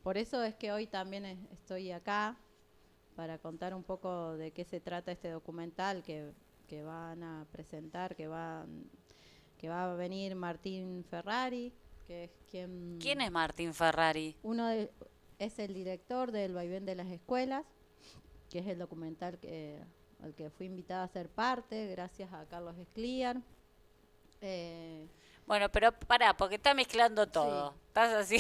por eso es que hoy también estoy acá para contar un poco de qué se trata este documental que van a presentar, que va a venir Martín Ferrari, que es ¿Quién quien es Martín Ferrari? uno de, es el director del Vaivén de las Escuelas, que es el documental al que fui invitada a ser parte, gracias a Carlos Escliar. Eh, Bueno, pero pará, porque está mezclando sí, todo. Estás así.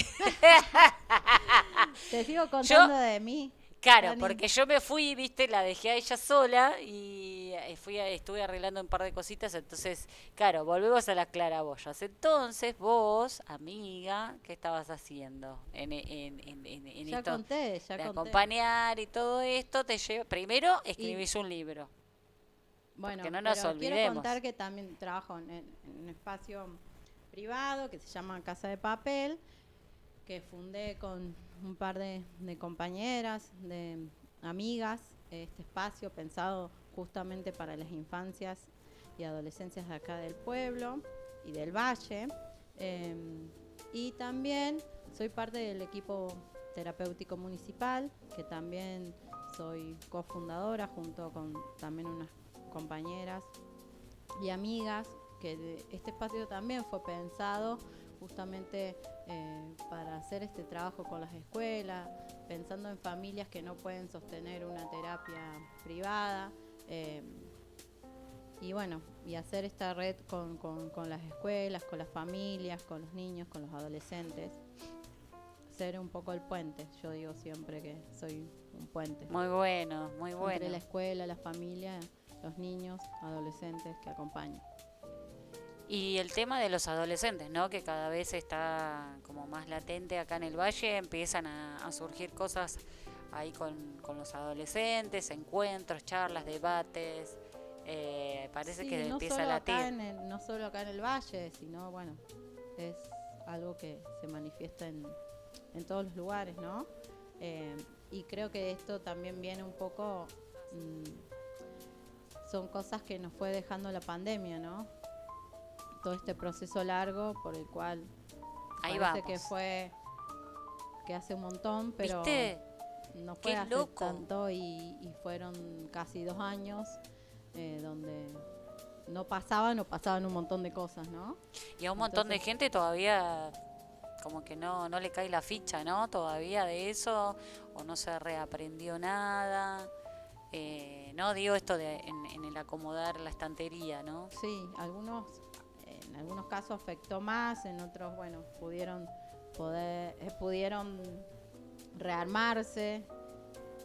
te sigo Yo, contando de mí, claro, Dani. porque yo me fui, viste, la dejé a ella sola y estuve arreglando un par de cositas, entonces, claro, volvemos a las claraboyas. Entonces, vos, amiga, ¿qué estabas haciendo en Ya esto conté, ya de conté. acompañar y todo esto? Primero Y escribís un libro, porque bueno, no nos pero quiero olvidemos. contar que también trabajo en un espacio privado que se llama Casa de Papel, que fundé con un par de compañeras, de amigas, este espacio pensado justamente para las infancias y adolescencias de acá del pueblo y del valle. Eh, y también soy parte del equipo terapéutico municipal, que también soy cofundadora junto con también unas compañeras y amigas, que este espacio también fue pensado justamente para hacer este trabajo con las escuelas, pensando en familias que no pueden sostener una terapia privada. eh, y bueno, y hacer esta red con las escuelas, con las familias, con los niños, con los adolescentes. Ser un poco el puente. Yo digo siempre que soy un puente Muy bueno, muy entre la bueno. escuela, la familia, los niños, adolescentes que acompañan. Y el tema de los adolescentes, ¿no? Que cada vez está como más latente acá en el valle, empiezan a surgir cosas ahí con los adolescentes, encuentros, charlas, debates, parece Sí, que empieza a latir. no solo acá en el valle, sino bueno, es algo que se manifiesta en todos los lugares, ¿no? Eh, y creo que esto también viene un poco, mm, son cosas que nos fue dejando la pandemia, ¿no? Todo este proceso largo por el cual Ahí parece vamos. que hace un montón, pero ¿Viste? no fue Qué hace loco. tanto y fueron casi 2 años donde no pasaban un montón de cosas, ¿no? Y a un montón de Entonces, gente todavía como que no le cae la ficha, ¿no? Todavía de eso, o no se reaprendió nada. No digo esto en el acomodar la estantería, ¿no? sí, en algunos casos afectó más, en otros, bueno, pudieron rearmarse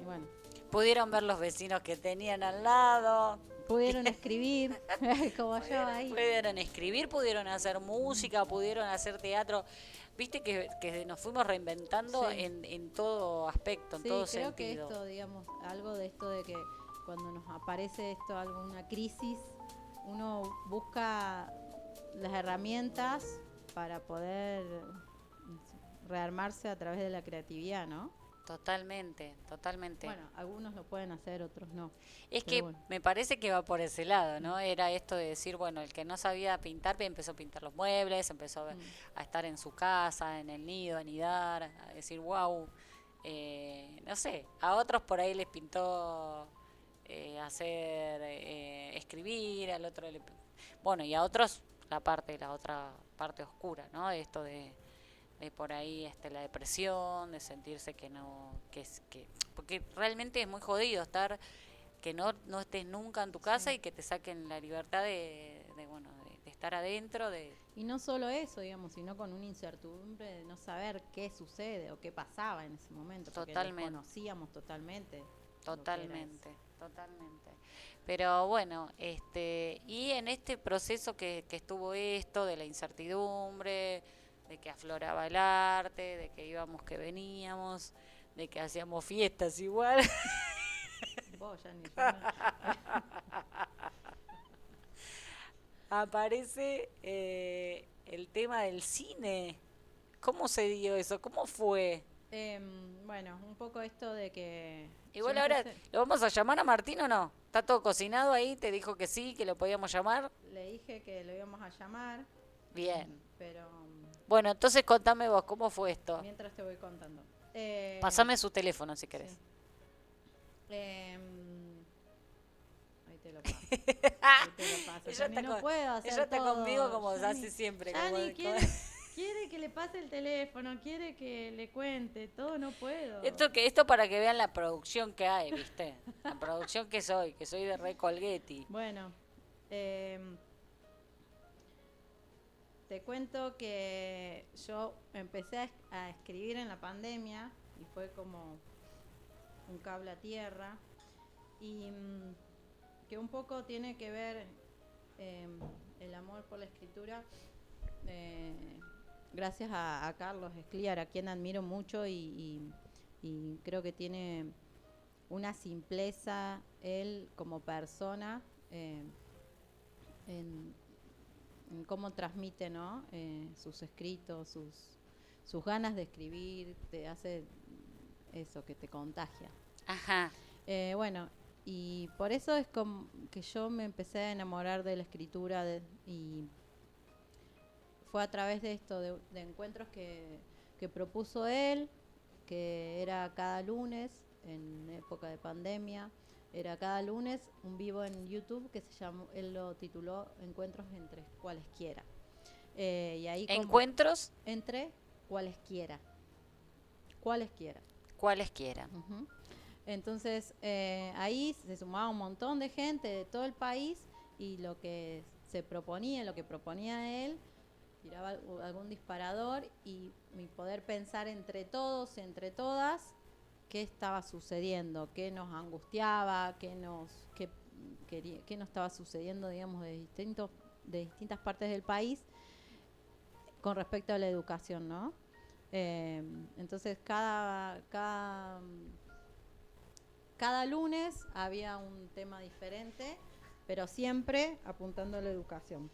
y bueno, Pudieron ver los vecinos que tenían al lado, pudieron escribir, como yo ahí. pudieron escribir, pudieron hacer música, pudieron hacer teatro. Viste que nos fuimos reinventando Sí, en todo aspecto, en todo sí, creo que sentido. esto, digamos, algo de esto de que cuando nos aparece esto, alguna crisis, uno busca las herramientas para poder rearmarse a través de la creatividad, ¿no? Totalmente, totalmente. Bueno, algunos lo pueden hacer, otros no, Es pero que bueno. me parece que va por ese lado, Mm, ¿no? Era esto de decir, bueno, el que no sabía pintar, empezó a pintar los muebles, empezó mm. a estar en su casa, en el nido, a anidar, a decir, wow. No sé, a otros por ahí les pintó escribir, al otro bueno, y a otros la otra parte oscura, ¿no? De esto de por ahí la depresión, de sentirse que no, porque realmente es muy jodido estar, que no estés nunca en tu casa Sí. y que te saquen la libertad bueno, de estar adentro, de Y no solo eso, digamos, sino con una incertidumbre de no saber qué sucede o qué pasaba en ese momento, porque totalmente, desconocíamos totalmente lo que era eso. totalmente, totalmente. Pero bueno, y en este proceso que estuvo esto de la incertidumbre, de que afloraba el arte, de que íbamos que veníamos, de que hacíamos fiestas igual. Vos, ya ni yo me... Aparece el tema del cine. ¿Cómo se dio eso? ¿Cómo fue? Bueno, un poco esto de que yo Igual ahora, empecé, ¿lo vamos a llamar a Martín o no? ¿Está todo cocinado ahí? ¿Te dijo que sí, que lo podíamos llamar? le dije que lo íbamos a llamar, Bien. pero Bueno, entonces contame vos, ¿cómo fue esto? mientras te voy contando. Pásame su teléfono si querés. Sí. Ahí te lo paso. Ahí te lo paso. Ella También está, no puedo hacer ella está todo. conmigo como Ya hace ni, siempre. ya Como, ni quiere que le pase el teléfono, quiere que le cuente, todo no puedo. Esto para que vean la producción que hay, ¿viste? La producción que soy de Re Colghetti. Bueno, te cuento que yo empecé a escribir en la pandemia y fue como un cable a tierra y que un poco tiene que ver el amor por la escritura eh, gracias a Carlos Escliar, a quien admiro mucho y creo que tiene una simpleza él como persona en cómo transmite, ¿no? Sus escritos, sus ganas de escribir, te hace eso, que te contagia. Ajá. Bueno, y por eso es como que yo me empecé a enamorar de la escritura y fue a través de esto, de encuentros que propuso él, que era cada lunes, en época de pandemia, era cada lunes un vivo en YouTube que se llamó, él lo tituló Encuentros entre cualesquiera. Y ahí ¿Encuentros? Entre cualesquiera. Cualesquiera. Cualesquiera. Uh-huh. Entonces ahí se sumaba un montón de gente de todo el país y lo que proponía él, tiraba algún disparador y poder pensar entre todos, entre todas, qué estaba sucediendo, qué nos angustiaba, qué nos estaba sucediendo, digamos, de distintas partes del país con respecto a la educación, ¿no? Entonces cada lunes había un tema diferente, pero siempre apuntando a la educación.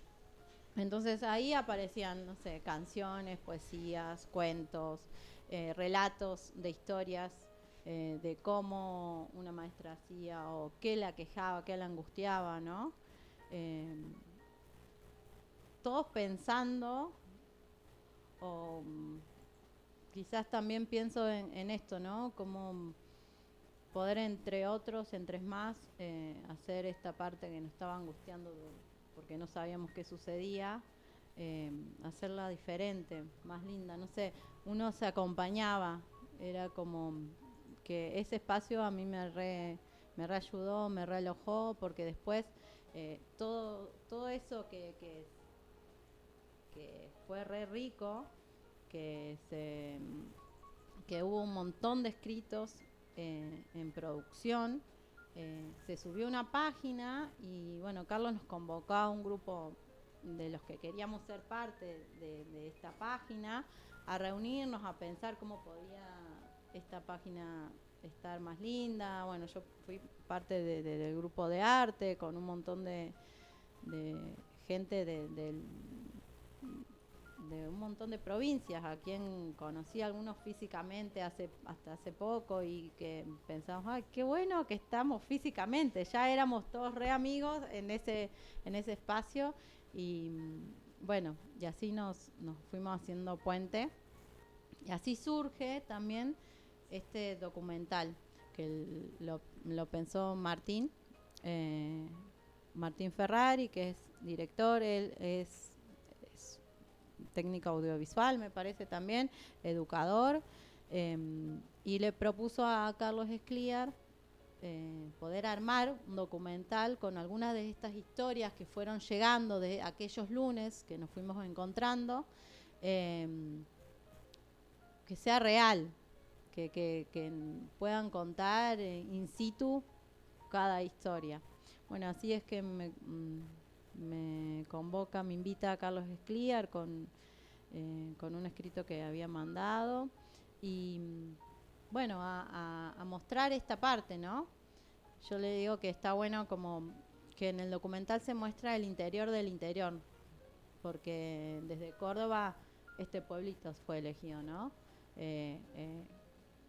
Entonces ahí aparecían, no sé, canciones, poesías, cuentos, relatos de historias de cómo una maestra hacía o qué la quejaba, qué la angustiaba, ¿no? Todos pensando, o quizás también pienso en esto, ¿no? Como poder entre otros, entre más, hacer esta parte que nos estaba angustiando porque no sabíamos qué sucedía, hacerla diferente, más linda, no sé, uno se acompañaba, era como que ese espacio a mí me reayudó, me relojó, porque después todo eso que fue re rico, que hubo un montón de escritos en producción, se subió una página y bueno, Carlos nos convocó a un grupo de los que queríamos ser parte de esta página a reunirnos, a pensar cómo podía esta página estar más linda. Bueno, yo fui parte del grupo de arte con un montón de gente de un montón de provincias, a quien conocí algunos físicamente hasta hace poco y que pensamos, ay, qué bueno que estamos físicamente, ya éramos todos re amigos en ese espacio y bueno, y así nos fuimos haciendo puente y así surge también este documental que lo pensó Martín Ferrari, que es director, él es técnica audiovisual, me parece también, educador, y le propuso a Carlos Escliar poder armar un documental con algunas de estas historias que fueron llegando de aquellos lunes que nos fuimos encontrando, que sea real, que puedan contar in situ cada historia. Bueno, así es que me convoca, me invita a Carlos Escliar con un escrito que había mandado y bueno, a mostrar esta parte, ¿no? Yo le digo que está bueno como que en el documental se muestra el interior del interior, porque desde Córdoba este pueblito fue elegido, ¿no?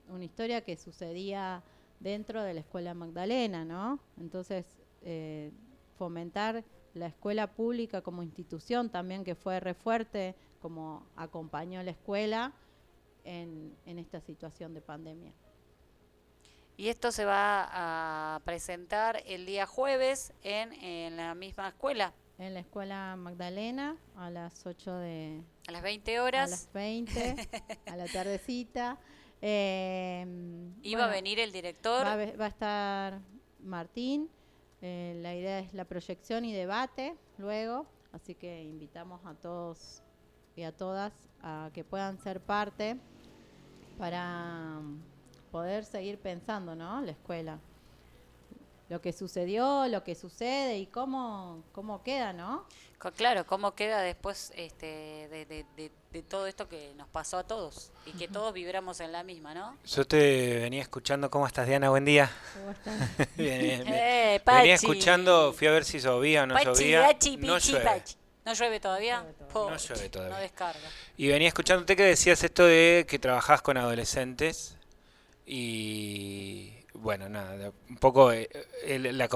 Una historia que sucedía dentro de la escuela Magdalena, ¿no? Entonces, fomentar la escuela pública como institución también, que fue re fuerte, como acompañó la escuela, en esta situación de pandemia. Y esto se va a presentar el día jueves en la misma escuela. En la escuela Magdalena a las 8 de... A las 20 horas. A las 20, a la tardecita. Iba a venir el director. Va a estar Martín. La idea es la proyección y debate luego. Así que invitamos a todos y a todas a que puedan ser parte para poder seguir pensando, ¿no? La escuela. Lo que sucedió, lo que sucede y cómo queda, ¿no? Claro, cómo queda después de todo esto que nos pasó a todos y que todos vibramos en la misma, ¿no? Yo te venía escuchando. ¿Cómo estás, Diana? Buen día. ¿Cómo estás? Bien. Pachi. Venía escuchando, fui a ver si llovía o no llovía. No llueve. Pachi. ¿No llueve todavía? No llueve todavía. No descarga. Y venía escuchándote que decías esto de que trabajás con adolescentes y bueno, nada, un poco la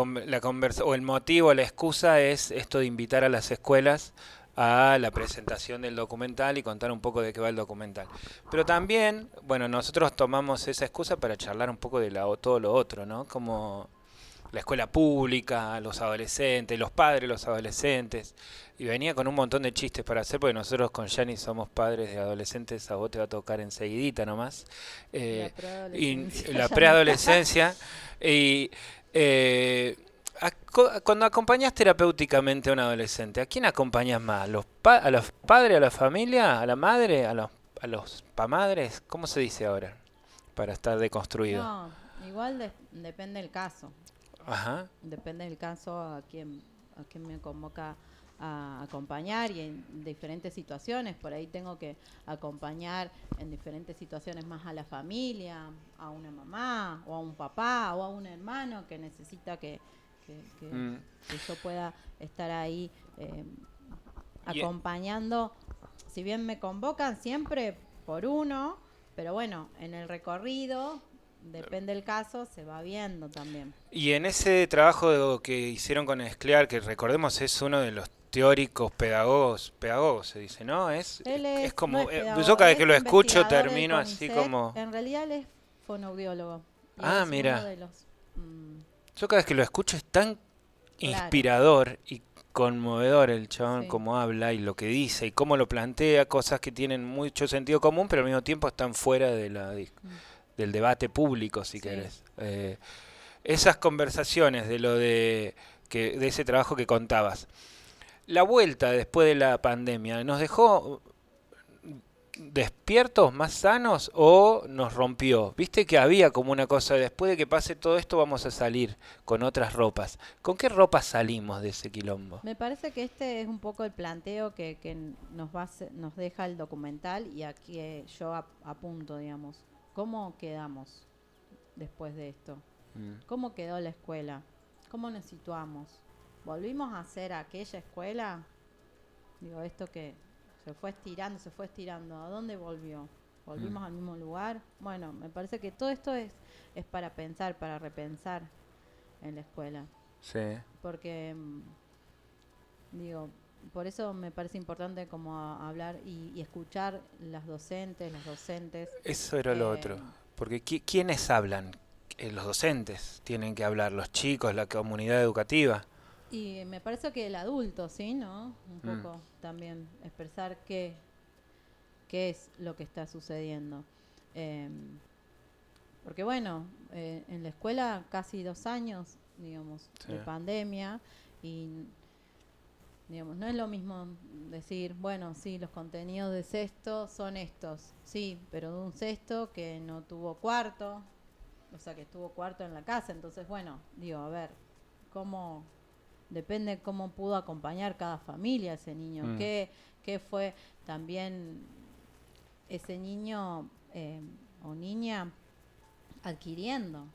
conversa o el motivo, la excusa es esto de invitar a las escuelas a la presentación del documental y contar un poco de qué va el documental. Pero también, bueno, nosotros tomamos esa excusa para charlar un poco de todo lo otro, ¿no? Como la escuela pública, los adolescentes, los padres de los adolescentes. Y venía con un montón de chistes para hacer, porque nosotros con Yani somos padres de adolescentes, a vos te va a tocar enseguidita nomás. Y la preadolescencia. Y cuando acompañás terapéuticamente a un adolescente, ¿a quién acompañas más? ¿A los padres, a la familia, a la madre, a los pamadres? ¿Cómo se dice ahora? Para estar deconstruido. No, igual depende del caso. Ajá. Depende del caso a quién me convoca a acompañar y en diferentes situaciones. Por ahí tengo que acompañar en diferentes situaciones más a la familia, a una mamá o a un papá o a un hermano que necesita que yo pueda estar ahí acompañando. Si bien me convocan siempre por uno, pero bueno, en el recorrido, depende del caso, se va viendo también. Y en ese trabajo que hicieron con Esclear, que recordemos es uno de los teóricos pedagogos se dice, ¿no? Es como, no es pedagogo, yo cada vez que lo es escucho termino investigador del así CONICET. como... En realidad él es fonoaudiólogo. Ah, mira. Uno de los, yo cada vez que lo escucho es tan claro, inspirador y conmovedor el chabón, sí, cómo habla y lo que dice y cómo lo plantea, cosas que tienen mucho sentido común, pero al mismo tiempo están fuera de del debate público, si sí, querés. Esas conversaciones de ese trabajo que contabas. La vuelta después de la pandemia, ¿nos dejó despiertos, más sanos o nos rompió? Viste que había como una cosa, después de que pase todo esto vamos a salir con otras ropas. ¿Con qué ropas salimos de ese quilombo? Me parece que este es un poco el planteo que nos deja el documental y aquí yo apunto, digamos, ¿cómo quedamos después de esto? ¿Cómo quedó la escuela? ¿Cómo nos situamos? ¿Volvimos a ser aquella escuela? Digo, esto que se fue estirando. ¿A dónde volvió? ¿Volvimos al mismo lugar? Bueno, me parece que todo esto es para pensar, para repensar en la escuela. Sí. Porque, digo, por eso me parece importante como hablar y escuchar las docentes. Eso era lo otro. Porque ¿quiénes hablan? Los docentes tienen que hablar, los chicos, la comunidad educativa. Y me parece que el adulto, ¿sí? ¿No? Un poco también expresar qué es lo que está sucediendo. Porque bueno, en la escuela casi 2 años, digamos, sí, de pandemia y, digamos, no es lo mismo decir, bueno, sí, los contenidos de sexto son estos, sí, pero de un sexto que no tuvo cuarto, o sea, que estuvo cuarto en la casa. Entonces, bueno, digo, a ver, ¿cómo...? Depende cómo pudo acompañar cada familia a ese niño, qué fue también ese niño o niña adquiriendo.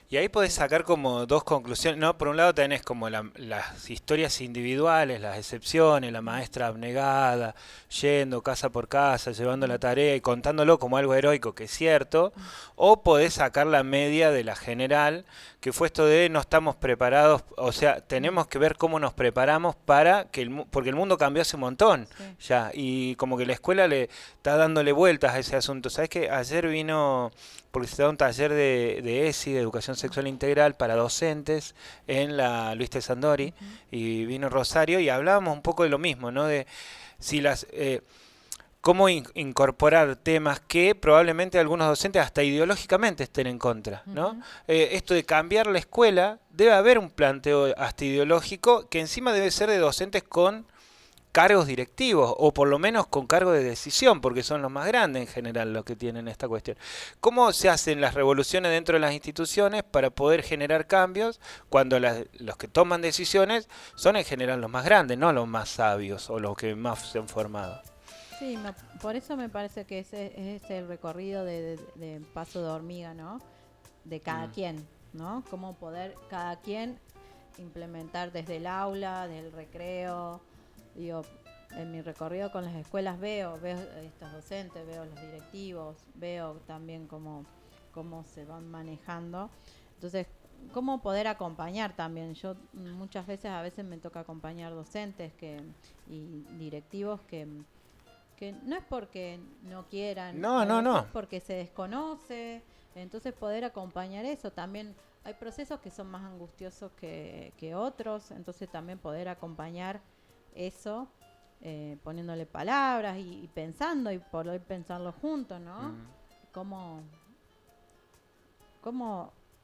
Y ahí podés sacar como dos conclusiones, ¿no? Por un lado tenés como las historias individuales, las excepciones, la maestra abnegada, yendo casa por casa, llevando la tarea y contándolo como algo heroico, que es cierto, o podés sacar la media de la general, que fue esto de no estamos preparados, o sea, tenemos que ver cómo nos preparamos para que porque el mundo cambió hace un montón ya, y como que la escuela le está dándole vueltas a ese asunto. ¿Sabes qué? Ayer vino, porque se da un taller de ESI, de Educación Sexual Integral, para docentes en la Luis Tesandori, y vino Rosario, y hablábamos un poco de lo mismo, ¿no? De si cómo incorporar temas que probablemente algunos docentes hasta ideológicamente estén en contra, ¿no? Esto de cambiar la escuela, debe haber un planteo hasta ideológico que encima debe ser de docentes con cargos directivos, o por lo menos con cargo de decisión, porque son los más grandes en general los que tienen esta cuestión. ¿Cómo se hacen las revoluciones dentro de las instituciones para poder generar cambios cuando los que toman decisiones son en general los más grandes, no los más sabios o los que más se han formado? Sí, por eso me parece que ese es el recorrido de paso de hormiga, ¿no? De cada quien, ¿no? Cómo poder cada quien implementar desde el aula, desde el recreo. Digo, en mi recorrido con las escuelas veo estos docentes, veo los directivos, veo también cómo se van manejando. Entonces, cómo poder acompañar también. Yo muchas veces, a veces me toca acompañar docentes y directivos que no es porque no quieran, no. es porque se desconoce. Entonces, poder acompañar eso también. Hay procesos que son más angustiosos que otros, entonces también poder acompañar eso, poniéndole palabras y pensando, y poder pensarlo juntos, ¿no? ¿Cómo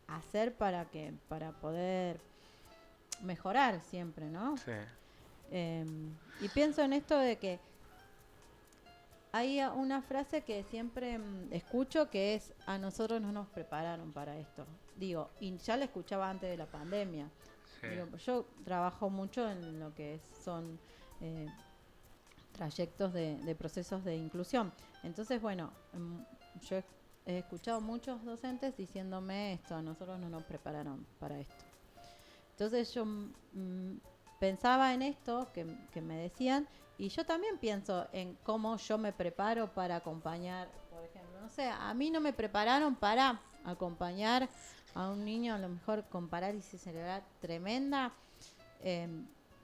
hacer para poder mejorar siempre, ¿no? Sí. Y pienso en esto de que hay una frase que siempre escucho, que es: a nosotros no nos prepararon para esto. Digo, y ya la escuchaba antes de la pandemia. Sí. Digo, yo trabajo mucho en lo que son trayectos de procesos de inclusión. Entonces, bueno, yo he escuchado muchos docentes diciéndome esto: a nosotros no nos prepararon para esto. Entonces yo pensaba en esto que me decían, y yo también pienso en cómo yo me preparo para acompañar, por ejemplo, no sé, a mí no me prepararon para acompañar a un niño a lo mejor con parálisis cerebral tremenda,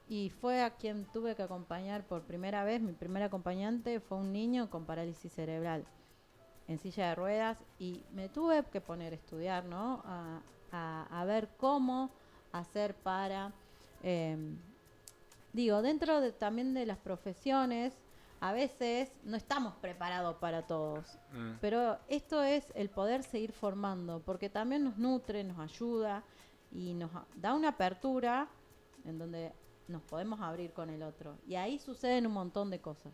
y fue a quien tuve que acompañar por primera vez. Mi primer acompañante fue un niño con parálisis cerebral en silla de ruedas, y me tuve que poner a estudiar, ¿no? A ver cómo hacer para... digo, dentro también de las profesiones, a veces no estamos preparados para todos, pero esto es el poder seguir formando, porque también nos nutre, nos ayuda y nos da una apertura en donde nos podemos abrir con el otro, y ahí suceden un montón de cosas.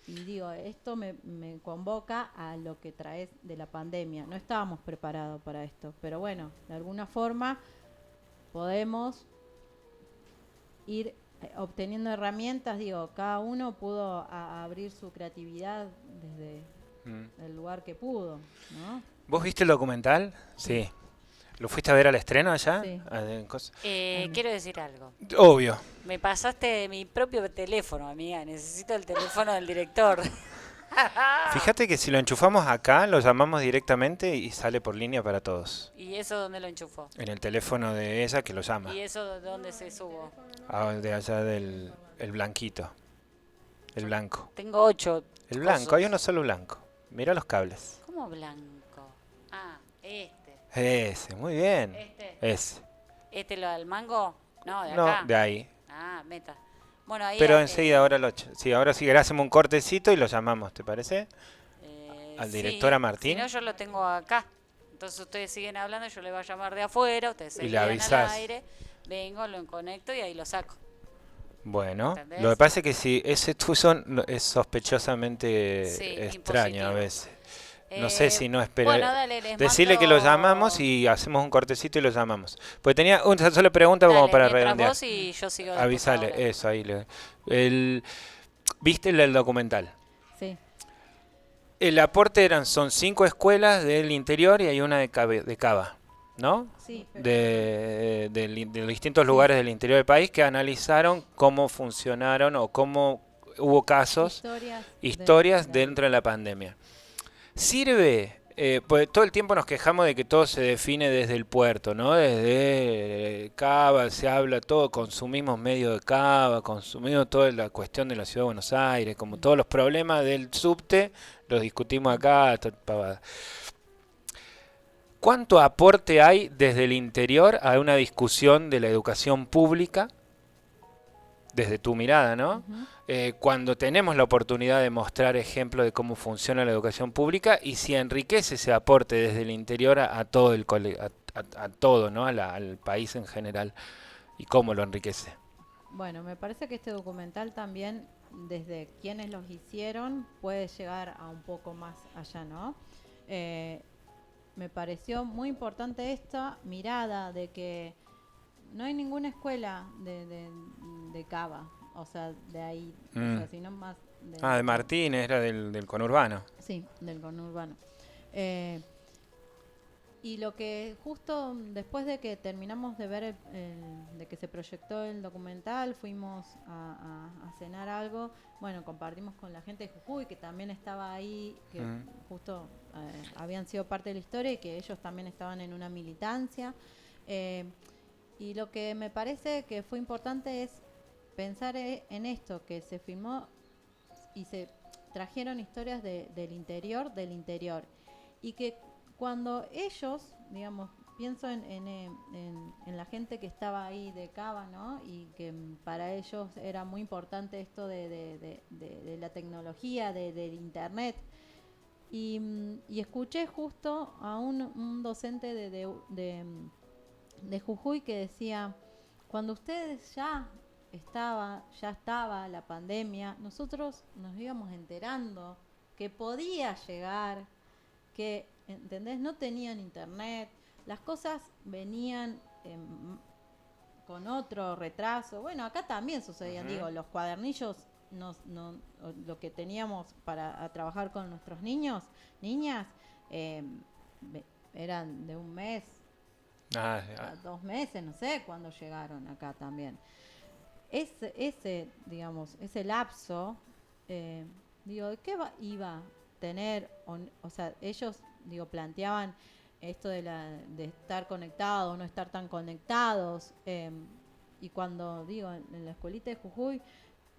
Y digo, esto me convoca a lo que traes de la pandemia. No estábamos preparados para esto, pero bueno, de alguna forma podemos ir obteniendo herramientas. Digo, cada uno pudo abrir su creatividad desde el lugar que pudo, ¿no? ¿Vos viste el documental? Sí. ¿Lo fuiste a ver al estreno allá? Sí. Quiero decir algo. Obvio. Me pasaste mi propio teléfono, amiga. Necesito el teléfono del director. Fíjate que si lo enchufamos acá, lo llamamos directamente y sale por línea para todos. ¿Y eso dónde lo enchufó? En el teléfono de ella, que lo llama. ¿Y eso dónde se subo? De allá del blanquito. El blanco. Tengo 8. El blanco, hay uno solo blanco. Mira los cables. ¿Cómo blanco? Ah, Ese, muy bien. Ese. ¿Este lo del mango? No, de acá. No, de ahí. Ah, meta. Bueno, ahí. Pero enseguida, ahora ahora sí, hacemos un cortecito y lo llamamos, ¿te parece? Al director, a Martín. Si no, yo lo tengo acá. Entonces ustedes siguen hablando, yo le voy a llamar de afuera, ustedes se quedan al aire, vengo, lo conecto y ahí lo saco. Bueno, ¿entendés? Lo que pasa es que si ese tuyo es sospechosamente extraño a veces. No sé si no espera. Bueno, dale, decirle que lo llamamos y hacemos un cortecito y lo llamamos. Pues tenía una sola pregunta como para redondear. Vos y yo sigo. Avisale, eso, ahí. ¿Viste el documental? Sí. El aporte son 5 escuelas del interior y hay una de Cava, ¿no? Sí, pero De los distintos lugares del interior del país que analizaron cómo funcionaron o cómo hubo casos, historias de dentro de la pandemia. ¿Sirve? Pues todo el tiempo nos quejamos de que todo se define desde el puerto, ¿no? Desde Cava se habla todo, consumimos medio de Cava, consumimos toda la cuestión de la Ciudad de Buenos Aires, como todos los problemas del subte, los discutimos acá, pavada. ¿Cuánto aporte hay desde el interior a una discusión de la educación pública? Desde tu mirada, ¿no? Ujú. Cuando tenemos la oportunidad de mostrar ejemplos de cómo funciona la educación pública y si enriquece ese aporte desde el interior a todo a todo, ¿no? Al país en general y cómo lo enriquece. Bueno, me parece que este documental también, desde quienes los hicieron, puede llegar a un poco más allá, ¿no? Eh, Me pareció muy importante esta mirada de que no hay ninguna escuela de Cava, o sea, de ahí, o sea, sino más De Martínez, era del conurbano. sí, del conurbano. Eh, y lo que justo después de que terminamos de ver, de que se proyectó el documental, fuimos a cenar algo, bueno, compartimos con la gente de Jujuy, que también estaba ahí, que justo habían sido parte de la historia y que ellos también estaban en una militancia. Y lo que me parece que fue importante es pensar en esto, que se filmó y se trajeron historias del interior, y que cuando ellos, digamos, pienso en la gente que estaba ahí de Cava, ¿no? Y que para ellos era muy importante esto de la tecnología, del internet. Y escuché justo a un docente de Jujuy que decía, cuando ustedes ya estaba la pandemia, nosotros nos íbamos enterando que podía llegar, que, ¿entendés? No tenían internet, las cosas venían con otro retraso. Bueno, acá también sucedían, digo, los cuadernillos, lo que teníamos para trabajar con nuestros niñas, eh, eran de un mes a 2 meses, no sé cuándo llegaron acá también. Digamos, ese lapso, digo, ¿qué iba a tener? O sea, ellos, digo, planteaban esto de estar conectados, no estar tan conectados, y cuando, digo, en la escuelita de Jujuy,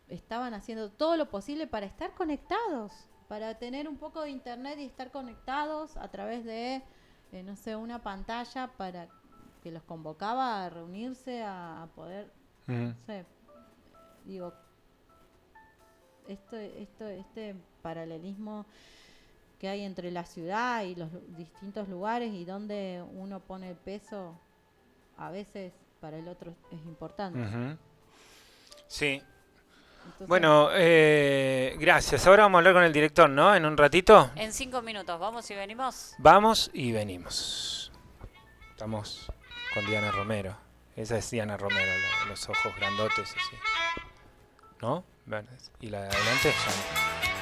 estaban haciendo todo lo posible para estar conectados, para tener un poco de internet y estar conectados a través de, no sé, una pantalla para que los convocaba a reunirse, a poder, no sé, digo, este paralelismo que hay entre la ciudad y los distintos lugares y donde uno pone el peso, a veces para el otro es importante. Sí. Entonces, Bueno, gracias. Ahora vamos a hablar con el director, ¿no? En un ratito. En 5 minutos, ¿vamos y venimos? Vamos y venimos. Estamos con Diana Romero. Esa es Diana Romero, los ojos grandotes así. ¿No? Y la de adelante es Yana.